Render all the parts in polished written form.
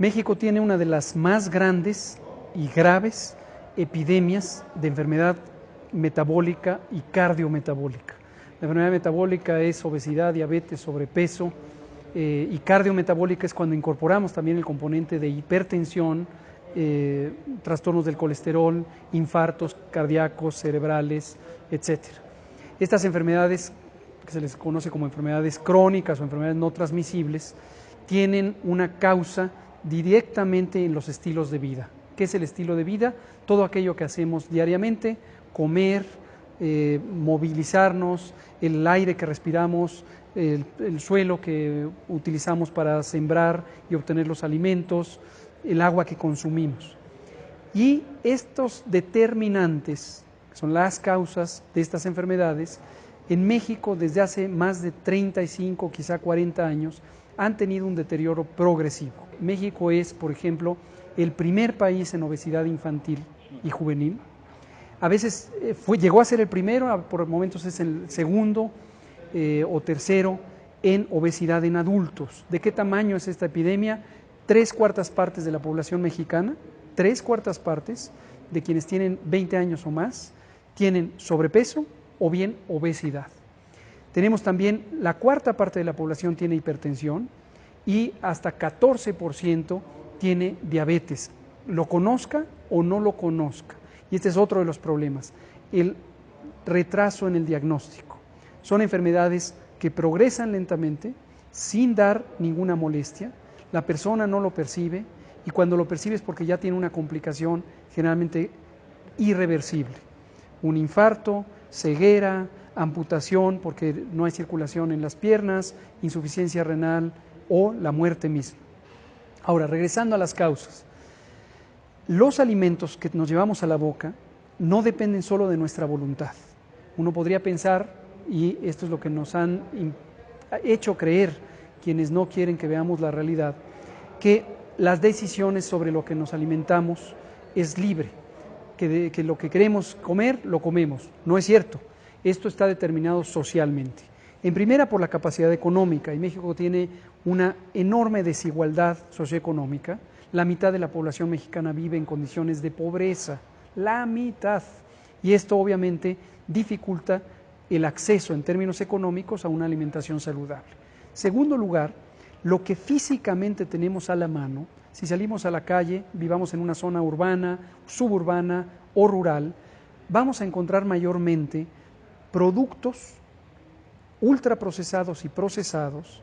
México tiene una de las más grandes y graves epidemias de enfermedad metabólica y cardiometabólica. La enfermedad metabólica es obesidad, diabetes, sobrepeso, y cardiometabólica es cuando incorporamos también el componente de hipertensión, trastornos del colesterol, infartos cardíacos, cerebrales, etc. Estas enfermedades, que se les conoce como enfermedades crónicas o enfermedades no transmisibles, tienen una causa directamente en los estilos de vida. ¿Qué es el estilo de vida? Todo aquello que hacemos diariamente: comer, movilizarnos, el aire que respiramos, el suelo que utilizamos para sembrar y obtener los alimentos, el agua que consumimos. Y estos determinantes, que son las causas de estas enfermedades, en México desde hace más de 35, quizá 40 años, han tenido un deterioro progresivo. México es, por ejemplo, el primer país en obesidad infantil y juvenil. A veces llegó a ser el primero, por momentos es el segundo o tercero en obesidad en adultos. ¿De qué tamaño es esta epidemia? 3/4 partes de la población mexicana, 3/4 partes de quienes tienen 20 años o más, tienen sobrepeso o bien obesidad. Tenemos también la 1/4 parte de la población tiene hipertensión y hasta 14% tiene diabetes, lo conozca o no lo conozca. Y este es otro de los problemas, el retraso en el diagnóstico. Son enfermedades que progresan lentamente, sin dar ninguna molestia, la persona no lo percibe, y cuando lo percibe es porque ya tiene una complicación generalmente irreversible. Un infarto, ceguera, amputación porque no hay circulación en las piernas, insuficiencia renal o la muerte misma. Ahora, regresando a las causas. Los alimentos que nos llevamos a la boca no dependen solo de nuestra voluntad. Uno podría pensar, y esto es lo que nos han hecho creer quienes no quieren que veamos la realidad, que las decisiones sobre lo que nos alimentamos es libre, que lo que queremos comer, lo comemos. No es cierto. Esto está determinado socialmente. En primera, por la capacidad económica, y México tiene una enorme desigualdad socioeconómica. La mitad de la población mexicana vive en condiciones de pobreza, la mitad. Y esto obviamente dificulta el acceso en términos económicos a una alimentación saludable. Segundo lugar, lo que físicamente tenemos a la mano, si salimos a la calle, vivamos en una zona urbana, suburbana o rural, vamos a encontrar mayormente productos ultraprocesados y procesados,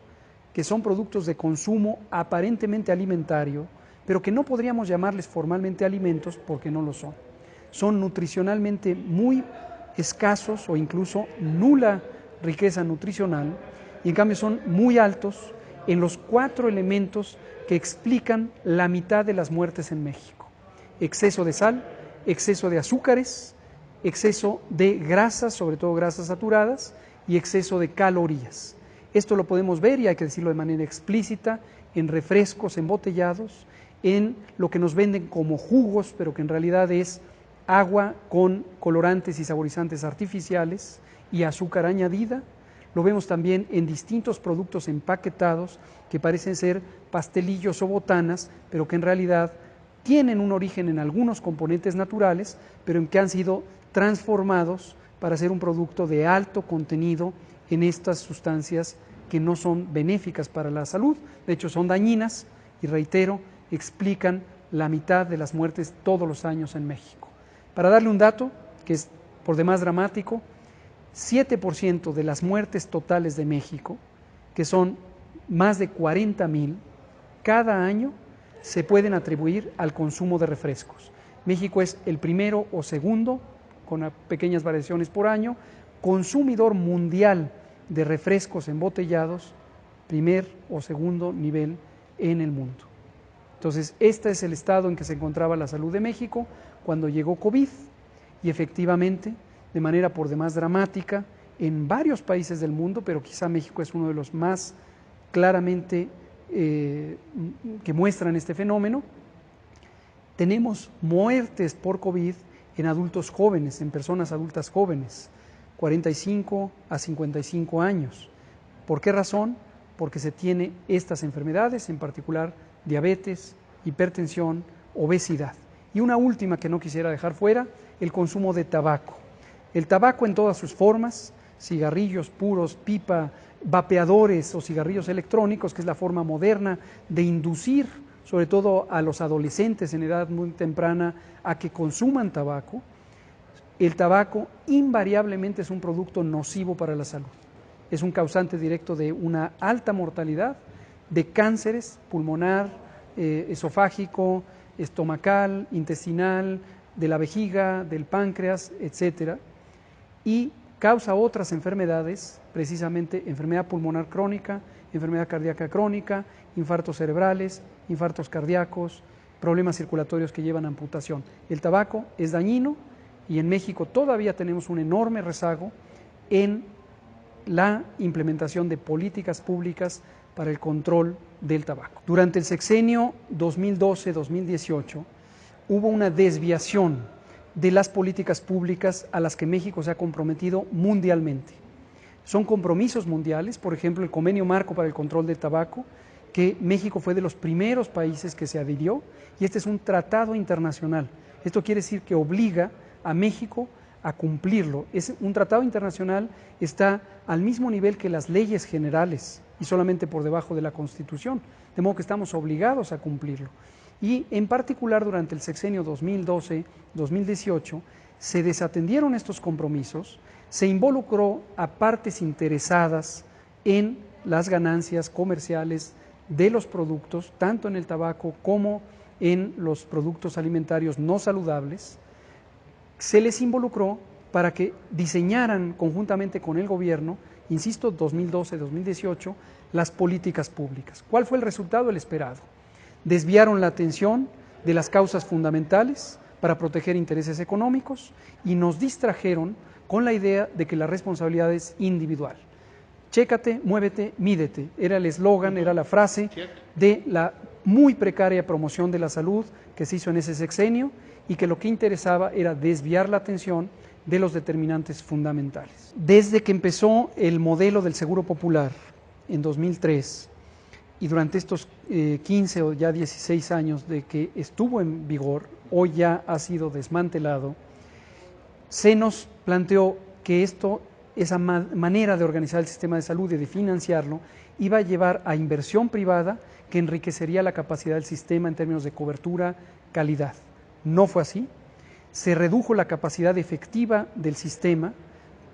que son productos de consumo aparentemente alimentario, pero que no podríamos llamarles formalmente alimentos porque no lo son. Son nutricionalmente muy escasos o incluso nula riqueza nutricional, y en cambio son muy altos en los 4 elementos que explican la mitad de las muertes en México: exceso de sal, exceso de azúcares, exceso de grasas, sobre todo grasas saturadas, y exceso de calorías. Esto lo podemos ver, y hay que decirlo de manera explícita, en refrescos embotellados, en lo que nos venden como jugos, pero que en realidad es agua con colorantes y saborizantes artificiales y azúcar añadida. Lo vemos también en distintos productos empaquetados que parecen ser pastelillos o botanas, pero que en realidad tienen un origen en algunos componentes naturales, pero en que han sido transformados para ser un producto de alto contenido en estas sustancias que no son benéficas para la salud. De hecho, son dañinas y, reitero, explican la mitad de las muertes todos los años en México. Para darle un dato que es por demás dramático, 7% de las muertes totales de México, que son más de 40,000 cada año, se pueden atribuir al consumo de refrescos. México es el primero o segundo, con pequeñas variaciones por año, consumidor mundial de refrescos embotellados, primer o segundo nivel en el mundo. Entonces, este es el estado en que se encontraba la salud de México cuando llegó COVID, y efectivamente, de manera por demás dramática, en varios países del mundo, pero quizá México es uno de los más claramente que muestran este fenómeno. Tenemos muertes por COVID en adultos jóvenes, en personas adultas jóvenes, 45 a 55 años. ¿Por qué razón? Porque se tiene estas enfermedades, en particular diabetes, hipertensión, obesidad. Y una última que no quisiera dejar fuera, el consumo de tabaco. El tabaco en todas sus formas, cigarrillos puros, pipa, vapeadores o cigarrillos electrónicos, que es la forma moderna de inducir, sobre todo a los adolescentes en edad muy temprana, a que consuman tabaco. El tabaco invariablemente es un producto nocivo para la salud. Es un causante directo de una alta mortalidad, de cánceres pulmonar, esofágico, estomacal, intestinal, de la vejiga, del páncreas, etcétera, y causa otras enfermedades, precisamente enfermedad pulmonar crónica, enfermedad cardíaca crónica, infartos cerebrales, infartos cardíacos, problemas circulatorios que llevan a amputación. El tabaco es dañino y en México todavía tenemos un enorme rezago en la implementación de políticas públicas para el control del tabaco. Durante el sexenio 2012-2018 hubo una desviación de las políticas públicas a las que México se ha comprometido mundialmente. Son compromisos mundiales, por ejemplo, el Convenio Marco para el Control del Tabaco, que México fue de los primeros países que se adhirió, y este es un tratado internacional. Esto quiere decir que obliga a México a cumplirlo. Es un tratado internacional, está al mismo nivel que las leyes generales y solamente por debajo de la Constitución, de modo que estamos obligados a cumplirlo. Y en particular durante el sexenio 2012-2018 se desatendieron estos compromisos, se involucró a partes interesadas en las ganancias comerciales de los productos, tanto en el tabaco como en los productos alimentarios no saludables. Se les involucró para que diseñaran conjuntamente con el gobierno, insisto, 2012-2018, las políticas públicas. ¿Cuál fue el resultado? El esperado. Desviaron la atención de las causas fundamentales para proteger intereses económicos y nos distrajeron con la idea de que la responsabilidad es individual. Chécate, muévete, mídete. Era el eslogan, era la frase de la muy precaria promoción de la salud que se hizo en ese sexenio y que lo que interesaba era desviar la atención de los determinantes fundamentales. Desde que empezó el modelo del Seguro Popular en 2003 y durante estos 15 o ya 16 años de que estuvo en vigor, hoy ya ha sido desmantelado, se nos planteó que esa manera de organizar el sistema de salud y de financiarlo iba a llevar a inversión privada que enriquecería la capacidad del sistema en términos de cobertura, calidad. No fue así. Se redujo la capacidad efectiva del sistema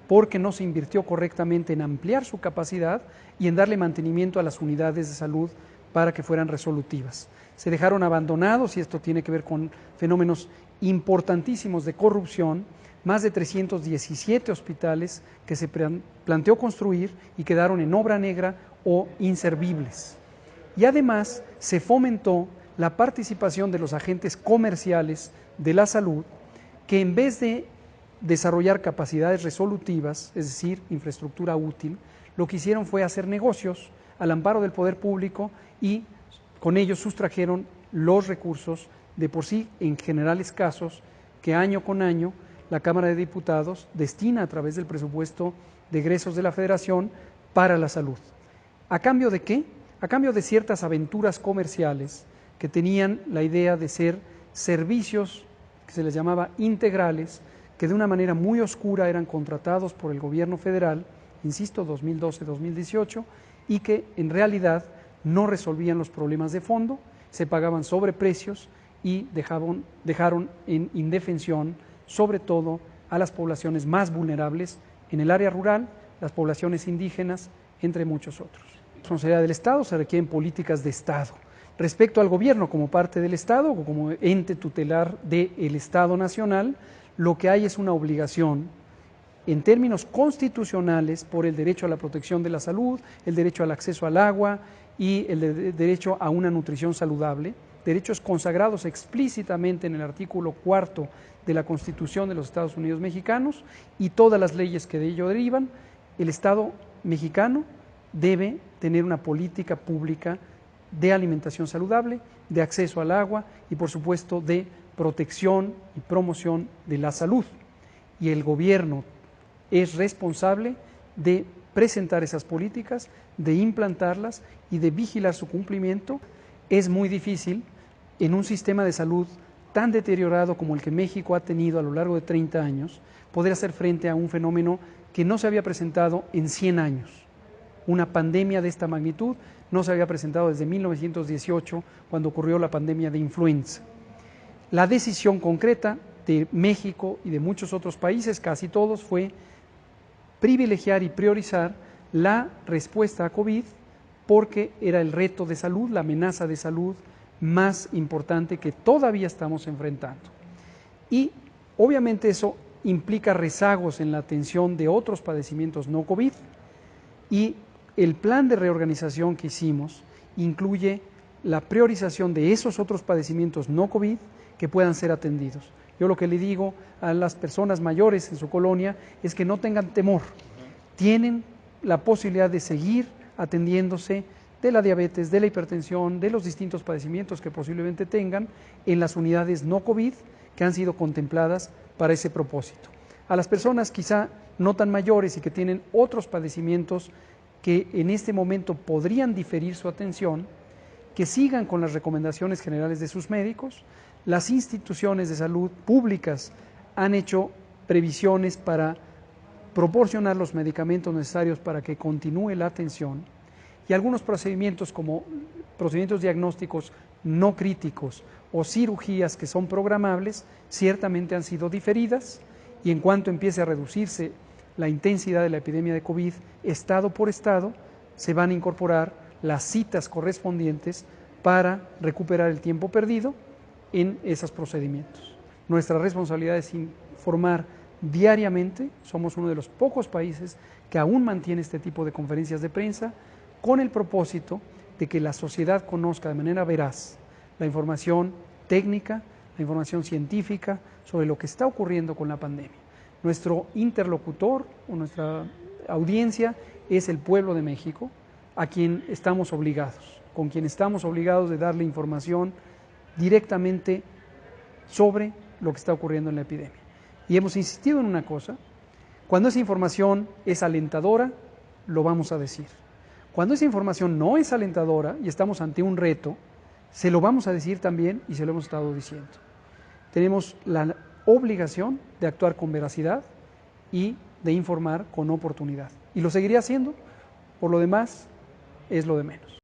porque no se invirtió correctamente en ampliar su capacidad y en darle mantenimiento a las unidades de salud para que fueran resolutivas. Se dejaron abandonados, y esto tiene que ver con fenómenos importantísimos de corrupción, más de 317 hospitales que se planteó construir y quedaron en obra negra o inservibles. Y además se fomentó la participación de los agentes comerciales de la salud, que en vez de desarrollar capacidades resolutivas, es decir, infraestructura útil, lo que hicieron fue hacer negocios al amparo del poder público y con ellos sustrajeron los recursos de por sí en generales casos que año con año la Cámara de Diputados destina a través del presupuesto de egresos de la Federación para la salud. ¿A cambio de qué? A cambio de ciertas aventuras comerciales que tenían la idea de ser servicios que se les llamaba integrales, que de una manera muy oscura eran contratados por el gobierno federal, insisto, 2012-2018, y que en realidad no resolvían los problemas de fondo, se pagaban sobreprecios y dejaron en indefensión, sobre todo a las poblaciones más vulnerables en el área rural, las poblaciones indígenas, entre muchos otros. La responsabilidad del Estado, se requieren políticas de Estado. Respecto al gobierno como parte del Estado o como ente tutelar del Estado nacional, lo que hay es una obligación en términos constitucionales por el derecho a la protección de la salud, el derecho al acceso al agua y el derecho a una nutrición saludable, derechos consagrados explícitamente en el artículo 4 de la Constitución de los Estados Unidos mexicanos y todas las leyes que de ello derivan. El Estado mexicano debe tener una política pública de alimentación saludable, de acceso al agua y por supuesto de protección y promoción de la salud. Y el gobierno es responsable de presentar esas políticas, de implantarlas y de vigilar su cumplimiento. Es muy difícil en un sistema de salud tan deteriorado como el que México ha tenido a lo largo de 30 años, poder hacer frente a un fenómeno que no se había presentado en 100 años. Una pandemia de esta magnitud no se había presentado desde 1918, cuando ocurrió la pandemia de influenza. La decisión concreta de México y de muchos otros países, casi todos, fue privilegiar y priorizar la respuesta a COVID porque era el reto de salud, la amenaza de salud más importante que todavía estamos enfrentando. Y obviamente eso implica rezagos en la atención de otros padecimientos no COVID, y el plan de reorganización que hicimos incluye la priorización de esos otros padecimientos no COVID que puedan ser atendidos. Yo lo que le digo a las personas mayores en su colonia es que no tengan temor, tienen la posibilidad de seguir atendiéndose de la diabetes, de la hipertensión, de los distintos padecimientos que posiblemente tengan en las unidades no COVID que han sido contempladas para ese propósito. A las personas quizá no tan mayores y que tienen otros padecimientos que en este momento podrían diferir su atención, que sigan con las recomendaciones generales de sus médicos. Las instituciones de salud públicas han hecho previsiones para proporcionar los medicamentos necesarios para que continúe la atención, y algunos procedimientos como procedimientos diagnósticos no críticos o cirugías que son programables ciertamente han sido diferidas, y en cuanto empiece a reducirse la intensidad de la epidemia de COVID, estado por estado, se van a incorporar las citas correspondientes para recuperar el tiempo perdido en esos procedimientos. Nuestra responsabilidad es informar diariamente. Somos uno de los pocos países que aún mantiene este tipo de conferencias de prensa con el propósito de que la sociedad conozca de manera veraz la información técnica, la información científica sobre lo que está ocurriendo con la pandemia. Nuestro interlocutor o nuestra audiencia es el pueblo de México, a quien estamos obligados, con quien estamos obligados de darle información directamente sobre lo que está ocurriendo en la epidemia. Y hemos insistido en una cosa: cuando esa información es alentadora, lo vamos a decir. Cuando esa información no es alentadora y estamos ante un reto, se lo vamos a decir también, y se lo hemos estado diciendo. Tenemos la obligación de actuar con veracidad y de informar con oportunidad. Y lo seguiré haciendo. Por lo demás, es lo de menos.